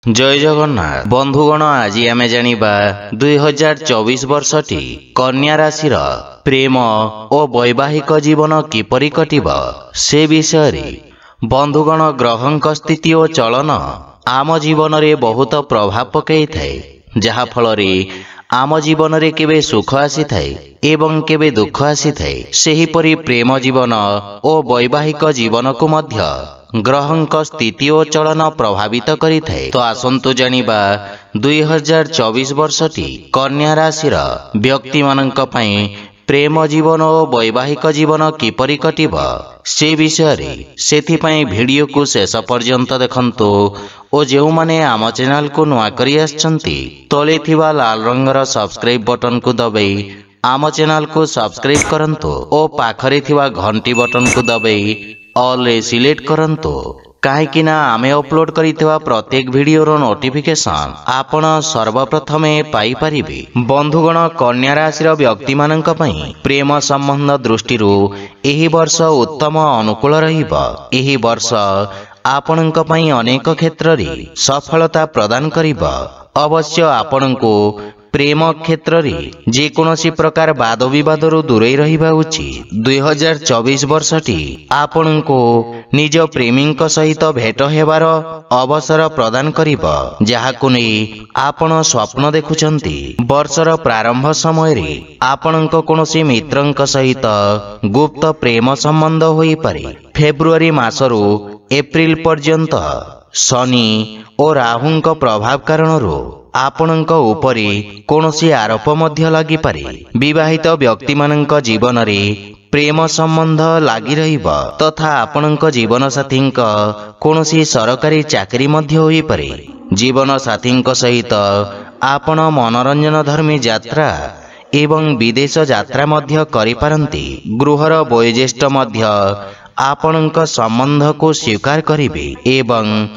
जय जगन्नाथ बंधुगण आज आम जानिबा 2024 वर्षटी कन्या राशि प्रेम और वैवाहिक जीवन किपरि कटिब से विषय रे बंधुगण ग्रहंक स्थिति और चलन आम जीवन रे बहुत प्रभाव पकई थाए जहा फल रे आम जीवन रे केबे सुख आसी थाए एवं केबे दुख आसी थाए सेही परि प्रेम जीवन और वैवाहिक जीवन को मध्य ग्रहंक स्थिति और चलन प्रभावित करि थाए। तो आसंतु जानिबा 2024 वर्षटी कन्या राशि व्यक्ति माननक पई प्रेम जीवन और वैवाहिक जीवन किपरि कटिब से विषय रे सेथिपई वीडियो को शेष पर्यंत देखंतु और जो माने आम चैनल को नुआ करी आछंती तले थिबा लाल रंगर सब्सक्राइब बटन को दबाई आम चैनल को सब्सक्राइब करंतु और पाखरे थिबा घंटी बटन को दबाई ऑल सिलेक्ट करंतु काहेकि ना आमे अपलोड करितवा प्रत्येक वीडियोर नोटिफिकेशन आपण सर्वप्रथमे पाई परिबे। बंधुगण कन्या राशि व्यक्ति माननक पई प्रेम संबंध दृष्टि एही वर्ष उत्तम अनुकूल रहिबा। एही वर्ष आपणक पई अनेक क्षेत्र रे सफलता प्रदान करिबा। अवश्य आपणको प्रेम क्षेत्र रे जे कोनोसी प्रकार वाद विवाद दूरे रहिबा उचित। 2024 वर्षटी आपणको निज प्रेमीक सहित भेट हेबार अवसर प्रदान करिबा जहाकु नै आपण स्वप्न देखुचंती। वर्षर प्रारंभ समय रे आपणक कोनोसी मित्रंक सहित गुप्त प्रेम संबंध होई पारे। फेब्रुआरी मासरू एप्रिल पर्यंत शनि और राहुंक प्रभाव कारणरू आपणक उपरे कोनोसी आरोप मध्य लागि पारे। विवाहित व्यक्ति माननक जीवन रे प्रेम संबंध लागि रहिबा तथा आपणक जीवन साथींक कोनोसी सरकारी चाकरी मध्य होई पारे। जीवन साथींक सहित आपण मनोरंजन धर्मी यात्रा एवं विदेश यात्रा मध्य करि पारंती। गृहर वयोज्येष्ठ मध्य आपणक संबंध को स्वीकार करिबे एवं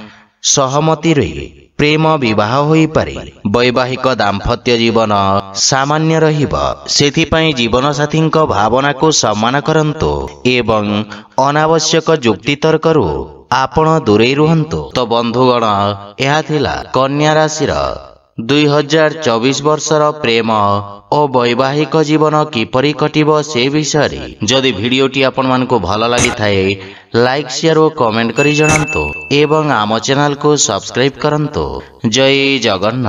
सहमति रे प्रेम विवाह होई पारे। वैवाहिक दाम्पत्य जीवन सामान्य रहिबा सेथिपई जीवन साथींक भावना को सम्मान करंतु एवं अनावश्यक जुक्ति तर्करू आपण दूरे रुहंतु। तो बंधुगण यह थिला कन्या राशि 2024 वर्षर प्रेम और वैवाहिक जीवन किपरि कटिब से विषय रे जदि वीडियोटी आपण मानको भल लागि थाए लाइक शेयर और कमेंट करी जणांतु एवं आम चैनल को सब्सक्राइब करंतु। जय जगन्नाथ।